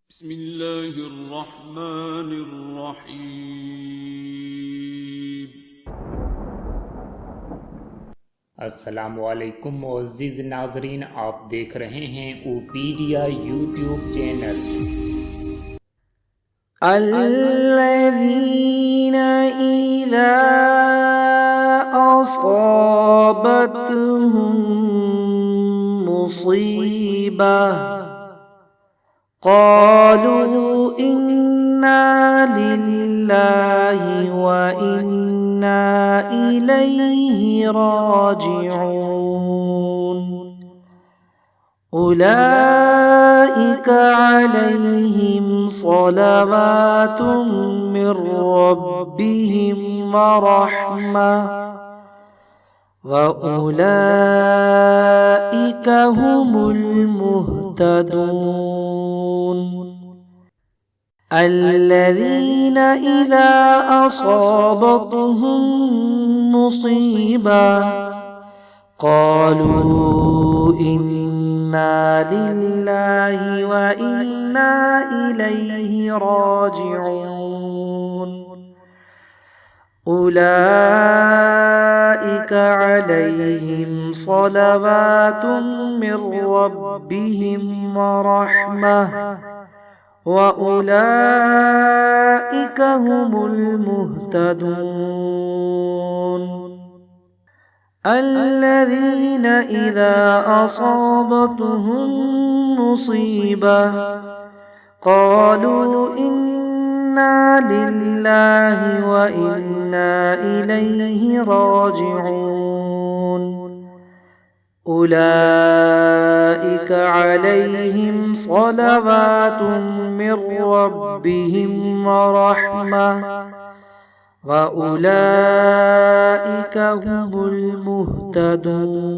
بسم الله الرحمن الرحیم۔ अस्सलामुअलैकुम मुअज़्ज़िज़ नाज़रीन, आप देख रहे हैं ओपीडिया यूट्यूब चैनल। الذين إذا أصابتهم مصيبة قالوا إنا لله وإنا إليه راجعون أولئك عليهم صلوات من ربهم ورحمة وأولئك هم المهتدون الذين إذا أصابتهم مصيبة قالوا إنا لله وإنا إليه راجعون أولئك عليهم صلوات من ربهم ورحمة وأولئك هم المهتدون الذين إذا أصابتهم مصيبة قالوا إنا لله وإنا إليه راجعون أولئك عليهم صلوات من ربهم ورحمة وأولئك هم المهتدون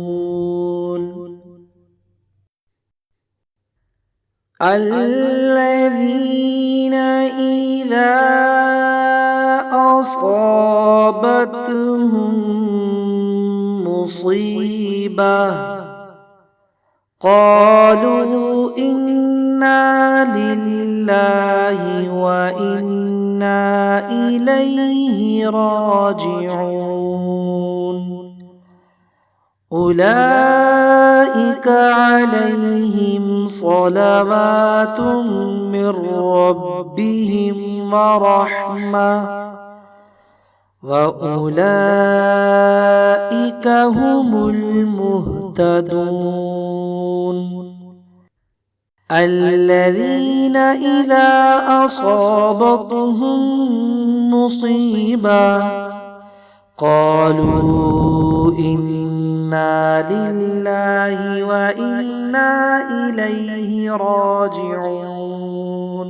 الذين إذا أصابتهم مصيبة قالوا إنا لله وإنا إليه راجعون أولئك عليهم صلوات من ربهم ورحمة وأولئك هم المهتدون الذين إذا أصابتهم مصيبة قالوا إنا لله وإنا إليه راجعون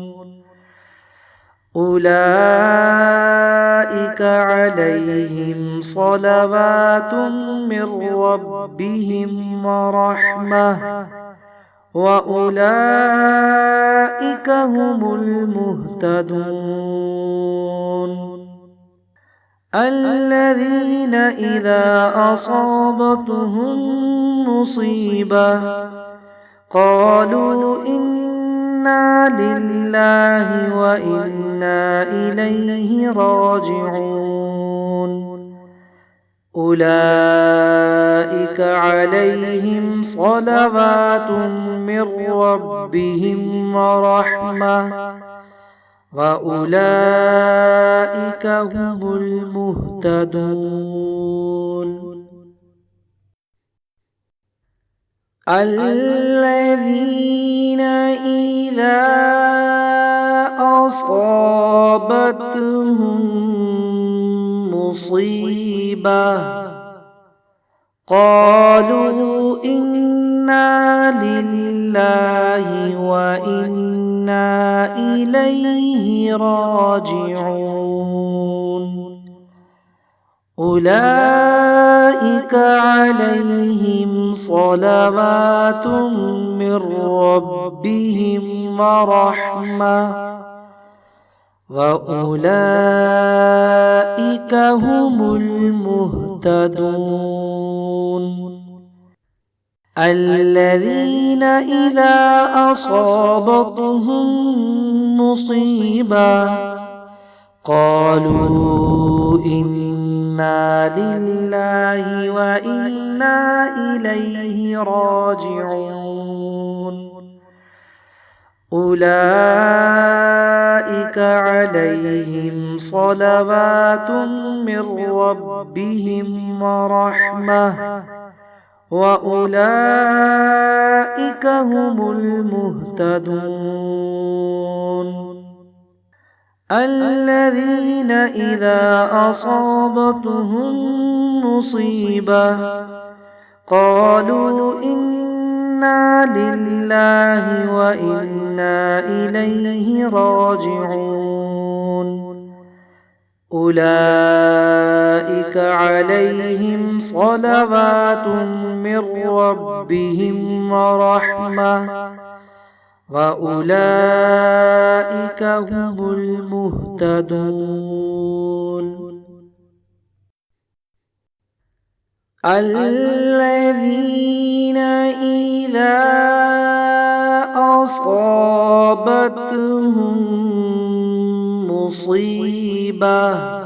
أولئك عليهم صلوات من ربهم ورحمة وأولئك هم المهتدون الذين إذا أصابتهم مصيبة قالوا إنا لله وإنا إليه راجعون أولئك عليهم صلوات من ربهم ورحمة وأولئك هم المهتدون الذين إذا أصابتهم مصيبة قالوا إنا لله وإنا إليه راجعون أولئك عليهم صلوات من ربهم ورحمة وأولئك هم المهتدون الذين إذا أصابتهم مصيبة قالوا إنا لله وإنا إليه راجعون أولئك عليهم صلوات من ربهم ورحمة وأولئك هم المهتدون الذين إذا أصابتهم مصيبة قالوا إنا لله وإنا إليه راجعون أولئك عليهم صلوات من ربهم ورحمة وأولئك هم المهتدون الذين إذا أصابتهم مصيبة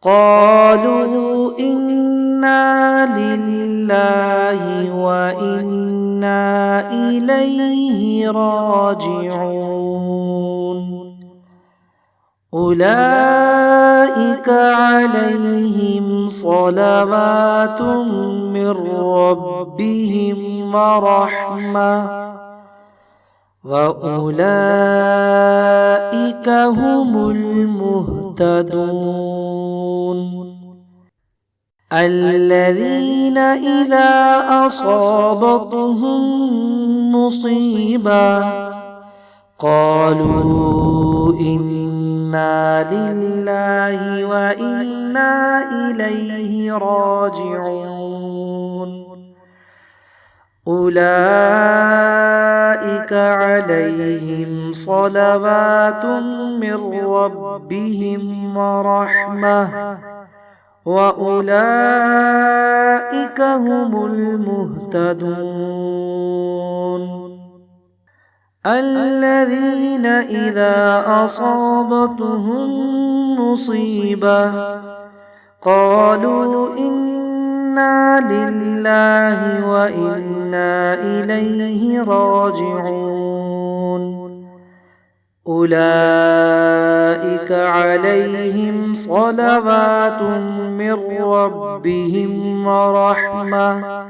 قالوا إنا لله وإنا إليه راجعون أولئك عليهم صلوات من ربهم ورحمة وأولئك هم المهتدون الذين إذا أصابتهم مصيبة قالوا إنا لله وإنا إليه راجعون أولئك عليهم صلوات من ربهم ورحمة وأولئك هم المهتدون الذين إذا أصابتهم مصيبة قالوا إنا لله وإنا إليه راجعون أولئك عليهم صلوات من ربهم ورحمة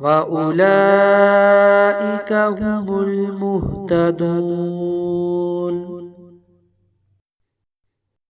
وأولئك هم المهتدون